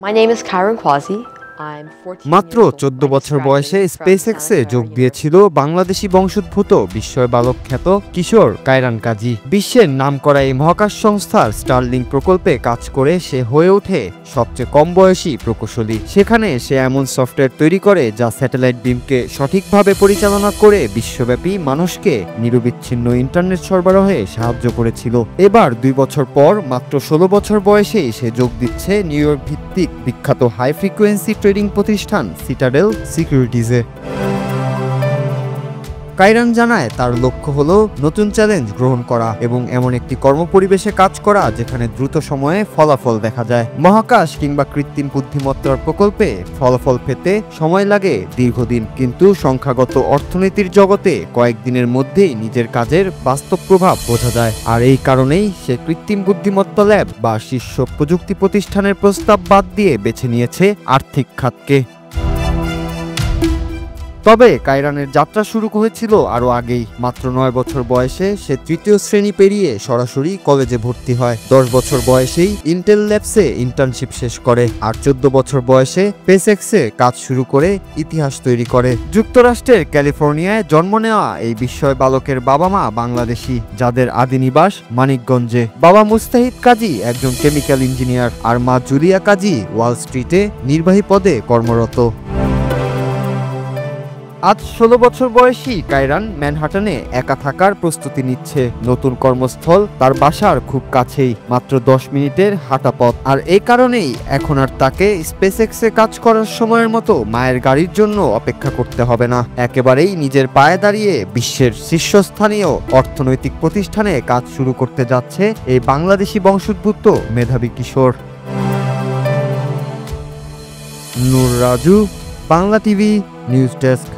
My name is Karen Quasi. I'm 14 মাত্র years old. 14 I বছর just বয়সে graduated from স্পেসএক্সে Santa যোগ Clara দিয়েছিল বাংলাদেশি বংশোদ্ভূত বিস্ময় বালক খ্যাত কিশোর কায়রান কাজী। বিশ্বের নামকরা এই মহাকাশ সংস্থার স্টারলিংক প্রকল্পে কাজ করে সে হয়ে ওঠে সবচেয়ে কম বয়সী প্রকৌশলী। সেখানে সে এমন সফটওয়্যার তৈরি করে যা স্যাটেলাইট বিমকে সঠিকভাবে পরিচালনা করে বিশ্বব্যাপী মানুষকে নিরবিচ্ছিন্ন ইন্টারনেট সরবরাহে সাহায্য করেছিল। এবার 2 বছর পর মাত্র 16 বছর বয়সেই সে যোগ দিচ্ছে নিউ ইয়র্ক ভিত্তিক বিখ্যাত হাই ফ্রিকোয়েন্সি ট্রেডিং প্রতিষ্ঠান সিটাডেল সিকিউরিটিজে। কায়রান জানায় তার লক্ষ্য হলো নতুন চ্যালেঞ্জ গ্রহণ করা এবং এমন একটি কর্মপরিবেশে কাজ করা যেখানে দ্রুত সময়ে ফলাফল দেখা যায়। মহাকাশ কিংবা কৃত্রিম বুদ্ধিমত্তার প্রকল্পে ফলাফল পেতে সময় লাগে দীর্ঘদিন, কিন্তু সংখ্যাগত অর্থনীতির জগতে কয়েকদিনের মধ্যেই নিজের কাজের বাস্তব প্রভাব বোঝা যায়। আর এই কারণেই সে কৃত্রিম বুদ্ধিমত্তা ল্যাব বা শীর্ষ প্রযুক্তি প্রতিষ্ঠানের প্রস্তাব বাদ দিয়ে বেছে নিয়েছে আর্থিক খাতকে। তবে কায়রানের যাত্রা শুরু হয়েছিল আরও আগেই। মাত্র 9 বছর বয়সে সে 3য় শ্রেণী পেরিয়ে সরাসরি কলেজে ভর্তি হয়। 10 বছর বয়সেই ইন্টেল ল্যাবসে ইন্টার্নশিপ শেষ করে, আর 14 বছর বয়সে স্পেসএক্সে কাজ শুরু করে ইতিহাস তৈরি করে। যুক্তরাষ্ট্রের ক্যালিফোর্নিয়ায় জন্ম নেওয়া এই বিস্ময় বালকের বাবা মা বাংলাদেশি, যাদের আদি নিবাস মানিকগঞ্জে। বাবা মুস্তাহিদ কাজী একজন কেমিক্যাল ইঞ্জিনিয়ার, আর মা জুলিয়া কাজী ওয়াল স্ট্রিটে নির্বাহী পদে কর্মরত। আজ 16 বছর বয়সী কায়রান ম্যানহাটনে একা থাকার প্রস্তুতি নিচ্ছে। নতুন কর্মস্থল তার বাসার খুব কাছেই, মাত্র 10 মিনিটের হাঁটা পথ। আর এই কারণেই এখন আর তাকে স্পেসএক্সে কাজ করার সময়ের মতো মায়ের গাড়ির জন্য অপেক্ষা করতে হবে না। একেবারেই নিজের পায়ে দাঁড়িয়ে বিশ্বের শীর্ষস্থানীয় অর্থনৈতিক প্রতিষ্ঠানে কাজ শুরু করতে যাচ্ছে এই বাংলাদেশি বংশোদ্ভূত মেধাবী কিশোর। Nur Raju, Bangla TV news desk.